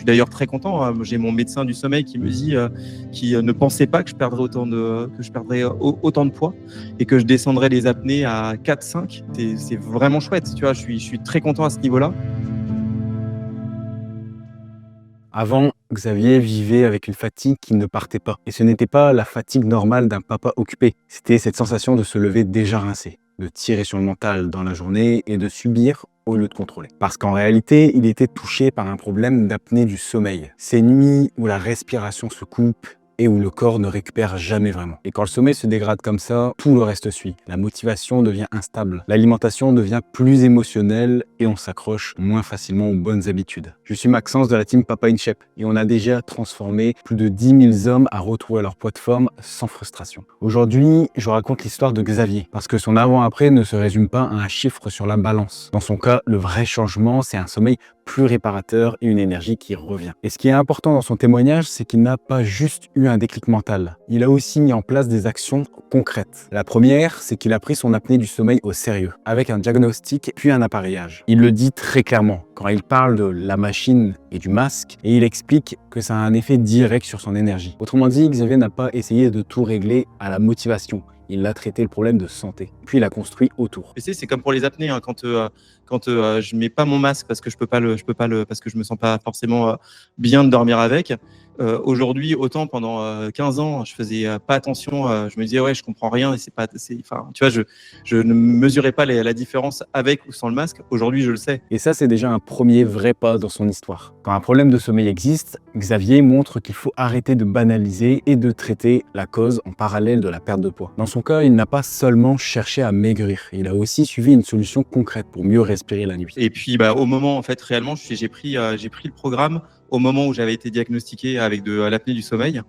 suis d'ailleurs très content, hein. J'ai mon médecin du sommeil qui me dit, qui ne pensait pas que je perdrais autant de poids et que je descendrais les apnées à 4-5. C'est vraiment chouette, tu vois, je suis très content à ce niveau-là. Avant, Xavier vivait avec une fatigue qui ne partait pas. Et ce n'était pas la fatigue normale d'un papa occupé. C'était cette sensation de se lever déjà rincé, de tirer sur le mental dans la journée et de subir au lieu de contrôler. Parce qu'en réalité, il était touché par un problème d'apnée du sommeil. Ces nuits où la respiration se coupe et où le corps ne récupère jamais vraiment. Et quand le sommeil se dégrade comme ça, tout le reste suit. La motivation devient instable, l'alimentation devient plus émotionnelle et on s'accroche moins facilement aux bonnes habitudes. Je suis Maxence de la team Papa in Shape et on a déjà transformé plus de 10 000 hommes à retrouver leur poids de forme sans frustration. Aujourd'hui, je raconte l'histoire de Xavier parce que son avant-après ne se résume pas à un chiffre sur la balance. Dans son cas, le vrai changement, c'est un sommeil plus réparateur et une énergie qui revient. Et ce qui est important dans son témoignage, c'est qu'il n'a pas juste eu un déclic mental. Il a aussi mis en place des actions concrètes. La première, c'est qu'il a pris son apnée du sommeil au sérieux, avec un diagnostic puis un appareillage. Il le dit très clairement quand il parle de la machine et du masque, et il explique que ça a un effet direct sur son énergie. Autrement dit, Xavier n'a pas essayé de tout régler à la motivation. Il a traité le problème de santé, puis il a construit autour. Tu sais, c'est comme pour les apnées, hein, quand je mets pas mon masque parce que je peux pas le, parce que je me sens pas forcément bien de dormir avec. Aujourd'hui, autant pendant 15 ans, je faisais pas attention. Je me disais ouais, je comprends rien et enfin, tu vois, je ne mesurais pas la différence avec ou sans le masque. Aujourd'hui, je le sais. Et ça, c'est déjà un premier vrai pas dans son histoire. Quand un problème de sommeil existe, Xavier montre qu'il faut arrêter de banaliser et de traiter la cause en parallèle de la perte de poids. Dans son cas, il n'a pas seulement cherché à maigrir, il a aussi suivi une solution concrète pour mieux respirer la nuit. Et puis, bah, au moment, en fait, réellement, j'ai pris le programme au moment où j'avais été diagnostiqué avec de l'apnée du sommeil.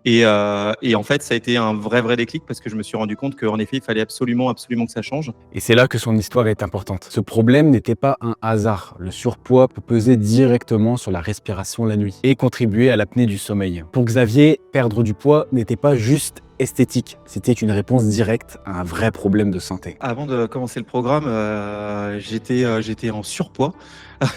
Et en fait, ça a été un vrai déclic parce que je me suis rendu compte qu'en effet, il fallait absolument que ça change. Et c'est là que son histoire est importante. Ce problème n'était pas un hasard. Le surpoids peut peser directement sur la respiration la nuit et contribuer à l'apnée du sommeil. Pour Xavier, perdre du poids n'était pas juste esthétique, c'était une réponse directe à un vrai problème de santé. Avant de commencer le programme, j'étais en surpoids.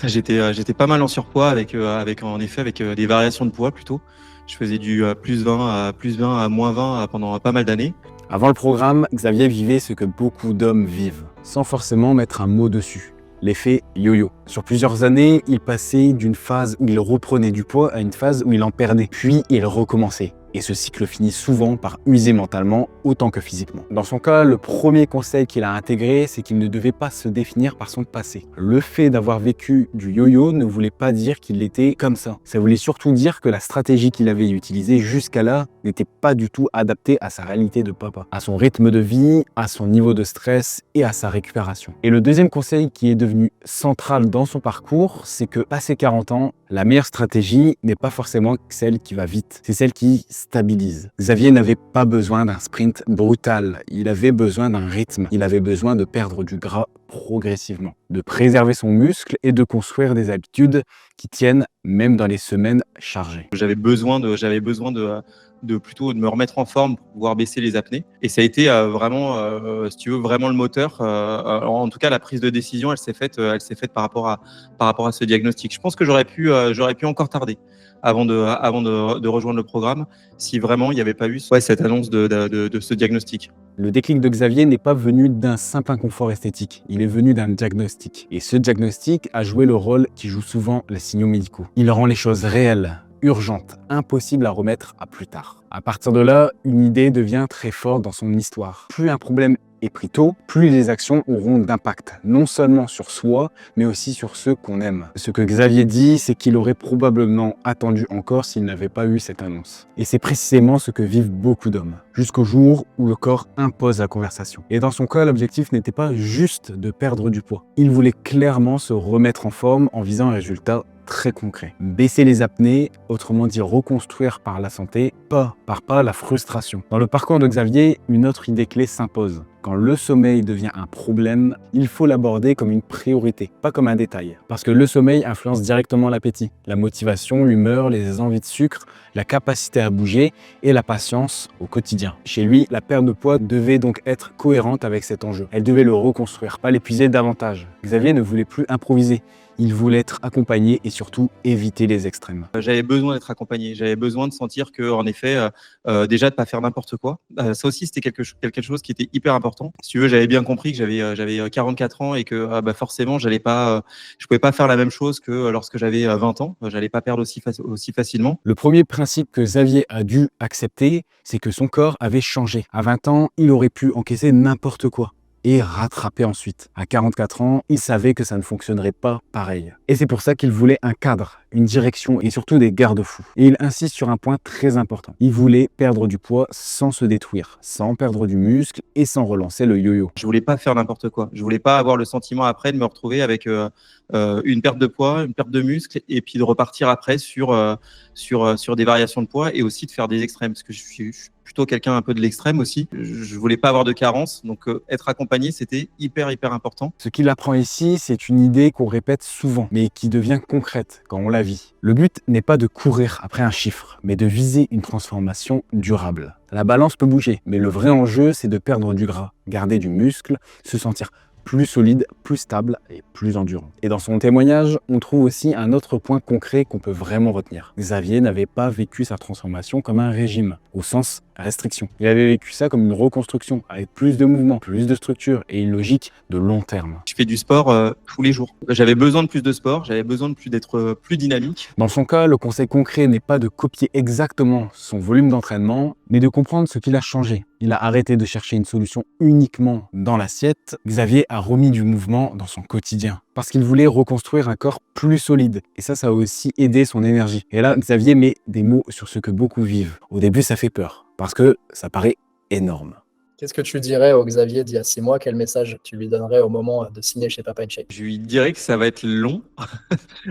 J'étais pas mal en surpoids avec des variations de poids plutôt. Je faisais du +20 à -20 pendant pas mal d'années. Avant le programme, Xavier vivait ce que beaucoup d'hommes vivent, sans forcément mettre un mot dessus. L'effet yo-yo. Sur plusieurs années, il passait d'une phase où il reprenait du poids à une phase où il en perdait, puis il recommençait. Et ce cycle finit souvent par user mentalement autant que physiquement. Dans son cas, le premier conseil qu'il a intégré, c'est qu'il ne devait pas se définir par son passé. Le fait d'avoir vécu du yo-yo ne voulait pas dire qu'il était comme ça. Ça voulait surtout dire que la stratégie qu'il avait utilisée jusqu'à là n'était pas du tout adaptée à sa réalité de papa, à son rythme de vie, à son niveau de stress et à sa récupération. Et le deuxième conseil qui est devenu central dans son parcours, c'est que passé 40 ans, la meilleure stratégie n'est pas forcément celle qui va vite, c'est celle qui stabilise. Xavier n'avait pas besoin d'un sprint brutal, il avait besoin d'un rythme, il avait besoin de perdre du gras progressivement, de préserver son muscle et de construire des habitudes qui tiennent même dans les semaines chargées. J'avais besoin de plutôt de me remettre en forme pour pouvoir baisser les apnées. Et ça a été vraiment, si tu veux, vraiment le moteur. En tout cas, la prise de décision, elle s'est faite par rapport à ce diagnostic. Je pense que j'aurais pu encore tarder avant de rejoindre le programme si vraiment il n'y avait pas eu cette annonce de ce diagnostic. Le déclic de Xavier n'est pas venu d'un simple inconfort esthétique, il est venu d'un diagnostic. Et ce diagnostic a joué le rôle qui joue souvent les signaux médicaux. Il rend les choses réelles, urgentes, impossibles à remettre à plus tard. À partir de là, une idée devient très forte dans son histoire. Plus un problème est pris tôt, plus les actions auront d'impact, non seulement sur soi, mais aussi sur ceux qu'on aime. Ce que Xavier dit, c'est qu'il aurait probablement attendu encore s'il n'avait pas eu cette annonce. Et c'est précisément ce que vivent beaucoup d'hommes, jusqu'au jour où le corps impose la conversation. Et dans son cas, l'objectif n'était pas juste de perdre du poids. Il voulait clairement se remettre en forme en visant un résultat très concret. Baisser les apnées, autrement dit reconstruire par la santé, pas par la frustration. Dans le parcours de Xavier, une autre idée clé s'impose. Quand le sommeil devient un problème, il faut l'aborder comme une priorité, pas comme un détail. Parce que le sommeil influence directement l'appétit, la motivation, l'humeur, les envies de sucre, la capacité à bouger et la patience au quotidien. Chez lui, la perte de poids devait donc être cohérente avec cet enjeu. Elle devait le reconstruire, pas l'épuiser davantage. Xavier ne voulait plus improviser. Il voulait être accompagné et surtout éviter les extrêmes. J'avais besoin d'être accompagné. J'avais besoin de sentir que, en effet, déjà de pas faire n'importe quoi. Ça aussi, c'était quelque chose qui était hyper important. Si tu veux, j'avais bien compris que j'avais 44 ans et que forcément, je pouvais pas faire la même chose que lorsque j'avais 20 ans. J'allais pas perdre aussi facilement. Le premier principe que Xavier a dû accepter, c'est que son corps avait changé. À 20 ans, il aurait pu encaisser n'importe quoi et rattraper ensuite. À 44 ans, il savait que ça ne fonctionnerait pas pareil. Et c'est pour ça qu'il voulait un cadre, une direction et surtout des garde-fous. Et il insiste sur un point très important. Il voulait perdre du poids sans se détruire, sans perdre du muscle et sans relancer le yo-yo. Je voulais pas faire n'importe quoi. Je voulais pas avoir le sentiment après de me retrouver avec une perte de poids, une perte de muscle, et puis de repartir après sur des variations de poids et aussi de faire des extrêmes. Parce que je suis plutôt quelqu'un un peu de l'extrême aussi. Je voulais pas avoir de carence, donc être accompagné, c'était hyper important. Ce qu'il apprend ici, c'est une idée qu'on répète souvent, mais qui devient concrète quand on la vit. Le but n'est pas de courir après un chiffre, mais de viser une transformation durable. La balance peut bouger, mais le vrai enjeu, c'est de perdre du gras, garder du muscle, se sentir plus solide, plus stable et plus endurant. Et dans son témoignage, on trouve aussi un autre point concret qu'on peut vraiment retenir. Xavier n'avait pas vécu sa transformation comme un régime, au sens restriction. Il avait vécu ça comme une reconstruction, avec plus de mouvement, plus de structure et une logique de long terme. Je fais du sport tous les jours. J'avais besoin de plus de sport, j'avais besoin d'être plus dynamique. Dans son cas, le conseil concret n'est pas de copier exactement son volume d'entraînement, mais de comprendre ce qu'il a changé. Il a arrêté de chercher une solution uniquement dans l'assiette. Xavier a remis du mouvement dans son quotidien parce qu'il voulait reconstruire un corps plus solide. Et ça a aussi aidé son énergie. Et là, Xavier met des mots sur ce que beaucoup vivent. Au début, ça fait peur parce que ça paraît énorme. Qu'est-ce que tu dirais au Xavier d'il y a 6 mois? Quel message tu lui donnerais au moment de signer chez Papa Shake? Je lui dirais que ça va être long,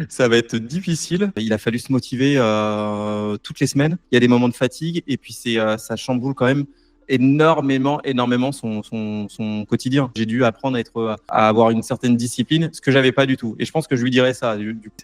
ça va être difficile. Il a fallu se motiver toutes les semaines. Il y a des moments de fatigue et puis ça chamboule quand même énormément son quotidien. J'ai dû apprendre à avoir une certaine discipline, ce que j'avais pas du tout. Et je pense que je lui dirais ça.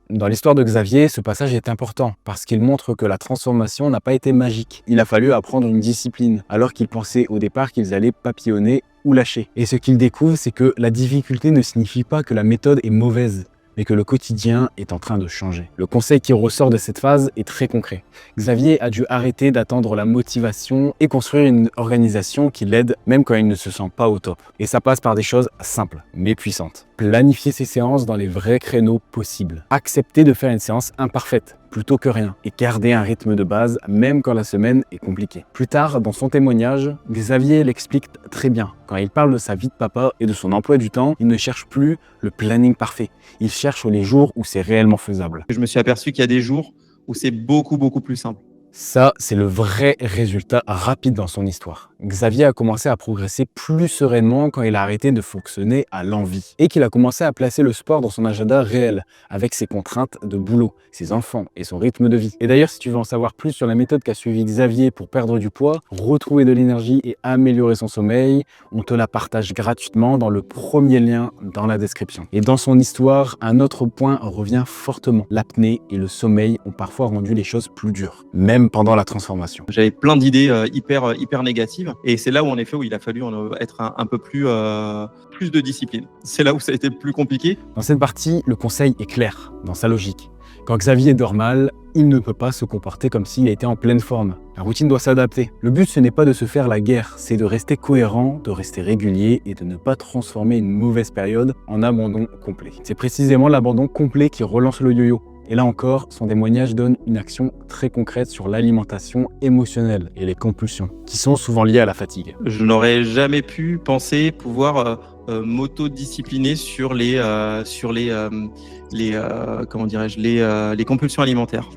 Dans l'histoire de Xavier, ce passage est important parce qu'il montre que la transformation n'a pas été magique. Il a fallu apprendre une discipline alors qu'il pensait au départ qu'ils allaient papillonner ou lâcher. Et ce qu'il découvre, c'est que la difficulté ne signifie pas que la méthode est mauvaise, mais que le quotidien est en train de changer. Le conseil qui ressort de cette phase est très concret. Xavier a dû arrêter d'attendre la motivation et construire une organisation qui l'aide même quand il ne se sent pas au top. Et ça passe par des choses simples, mais puissantes. Planifier ses séances dans les vrais créneaux possibles. Accepter de faire une séance imparfaite plutôt que rien et garder un rythme de base même quand la semaine est compliquée. Plus tard, dans son témoignage, Xavier l'explique très bien. Quand il parle de sa vie de papa et de son emploi du temps, il ne cherche plus le planning parfait. Il cherche les jours où c'est réellement faisable. Je me suis aperçu qu'il y a des jours où c'est beaucoup plus simple. Ça, c'est le vrai résultat rapide dans son histoire. Xavier a commencé à progresser plus sereinement quand il a arrêté de fonctionner à l'envie et qu'il a commencé à placer le sport dans son agenda réel, avec ses contraintes de boulot, ses enfants et son rythme de vie. Et d'ailleurs, si tu veux en savoir plus sur la méthode qu'a suivi Xavier pour perdre du poids, retrouver de l'énergie et améliorer son sommeil, on te la partage gratuitement dans le premier lien dans la description. Et dans son histoire, un autre point revient fortement. L'apnée et le sommeil ont parfois rendu les choses plus dures, même pendant la transformation. J'avais plein d'idées hyper négatives et c'est là où en effet où il a fallu être un peu plus de discipline. C'est là où ça a été le plus compliqué. Dans cette partie, le conseil est clair dans sa logique. Quand Xavier dort mal, il ne peut pas se comporter comme s'il était en pleine forme. La routine doit s'adapter. Le but, ce n'est pas de se faire la guerre, c'est de rester cohérent, de rester régulier et de ne pas transformer une mauvaise période en abandon complet. C'est précisément l'abandon complet qui relance le yo-yo. Et là encore, son témoignage donne une action très concrète sur l'alimentation émotionnelle et les compulsions, qui sont souvent liées à la fatigue. Je n'aurais jamais pu penser pouvoir m'auto-discipliner sur les compulsions alimentaires.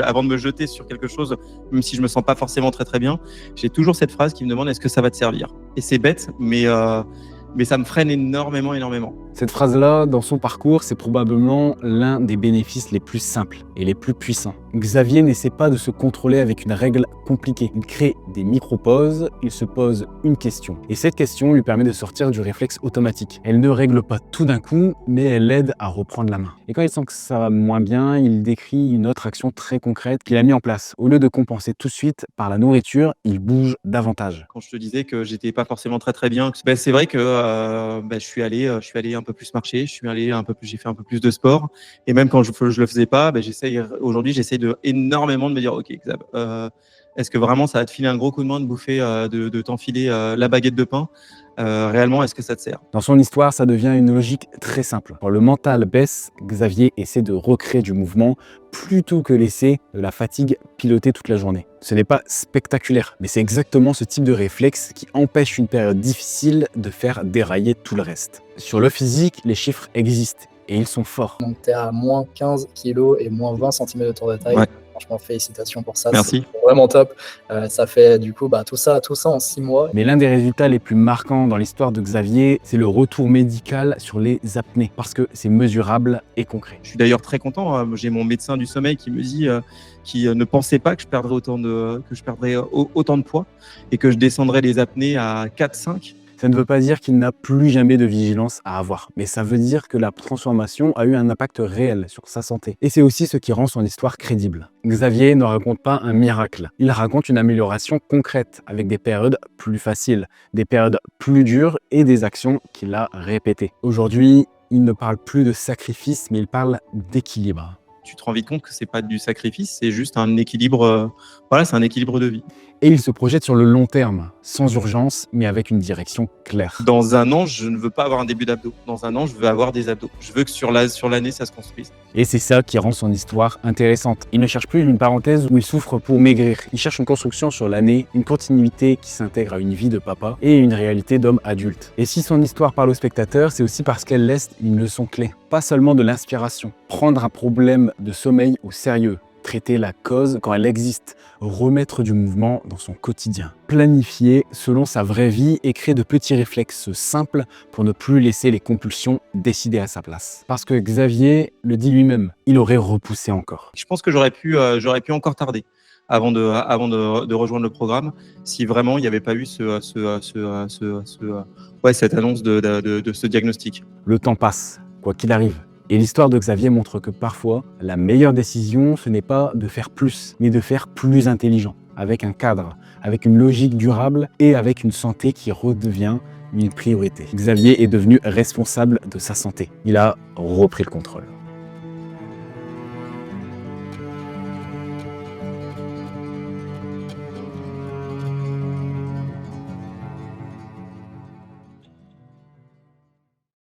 Avant de me jeter sur quelque chose, même si je me sens pas forcément très bien, j'ai toujours cette phrase qui me demande est-ce que ça va te servir? Et c'est bête, mais ça me freine énormément. Cette phrase-là, dans son parcours, c'est probablement l'un des bénéfices les plus simples et les plus puissants. Xavier n'essaie pas de se contrôler avec une règle compliquée. Il crée des micro-pauses, il se pose une question. Et cette question lui permet de sortir du réflexe automatique. Elle ne règle pas tout d'un coup, mais elle l'aide à reprendre la main. Et quand il sent que ça va moins bien, il décrit une autre action très concrète qu'il a mis en place. Au lieu de compenser tout de suite par la nourriture, il bouge davantage. Quand je te disais que j'étais pas forcément très bien, c'est vrai que je suis allé un un peu plus marcher, j'ai fait un peu plus de sport. Et même quand je le faisais pas, aujourd'hui, j'essaye énormément de me dire, OK, Xav, est-ce que vraiment ça va te filer un gros coup de main de bouffer, de t'enfiler la baguette de pain? Réellement, est-ce que ça te sert? Dans son histoire, ça devient une logique très simple. Quand le mental baisse, Xavier essaie de recréer du mouvement plutôt que laisser de la fatigue piloter toute la journée. Ce n'est pas spectaculaire, mais c'est exactement ce type de réflexe qui empêche une période difficile de faire dérailler tout le reste. Sur le physique, les chiffres existent et ils sont forts. Donc, tu es à moins 15 kg et moins 20 cm de tour de taille. Ouais. Franchement, félicitations pour ça. Merci. C'est vraiment top. Ça fait du coup tout ça en 6 mois. Mais l'un des résultats les plus marquants dans l'histoire de Xavier, c'est le retour médical sur les apnées, parce que c'est mesurable et concret. Je suis d'ailleurs très content, hein. J'ai mon médecin du sommeil qui me dit qu'il ne pensait pas que je perdrais autant de poids et que je descendrais les apnées à 4-5. Ça ne veut pas dire qu'il n'a plus jamais de vigilance à avoir, mais ça veut dire que la transformation a eu un impact réel sur sa santé. Et c'est aussi ce qui rend son histoire crédible. Xavier ne raconte pas un miracle, il raconte une amélioration concrète avec des périodes plus faciles, des périodes plus dures et des actions qu'il a répétées. Aujourd'hui, il ne parle plus de sacrifice, mais il parle d'équilibre. Tu te rends vite compte que c'est pas du sacrifice, c'est juste un équilibre, c'est un équilibre de vie. Et il se projette sur le long terme, sans urgence, mais avec une direction claire. Dans un an, je ne veux pas avoir un début d'abdos. Dans un an, je veux avoir des abdos. Je veux que sur l'année, ça se construise. Et c'est ça qui rend son histoire intéressante. Il ne cherche plus une parenthèse où il souffre pour maigrir. Il cherche une construction sur l'année, une continuité qui s'intègre à une vie de papa et une réalité d'homme adulte. Et si son histoire parle aux spectateurs, c'est aussi parce qu'elle laisse une leçon clé. Pas seulement de l'inspiration. Prendre un problème de sommeil au sérieux. Traiter la cause quand elle existe, remettre du mouvement dans son quotidien, planifier selon sa vraie vie et créer de petits réflexes simples pour ne plus laisser les compulsions décider à sa place. Parce que Xavier le dit lui-même, il aurait repoussé encore. Je pense que j'aurais pu encore tarder avant de rejoindre le programme si vraiment il n'y avait pas eu cette annonce de ce diagnostic. Le temps passe, quoi qu'il arrive. Et l'histoire de Xavier montre que parfois, la meilleure décision, ce n'est pas de faire plus, mais de faire plus intelligent, avec un cadre, avec une logique durable et avec une santé qui redevient une priorité. Xavier est devenu responsable de sa santé. Il a repris le contrôle.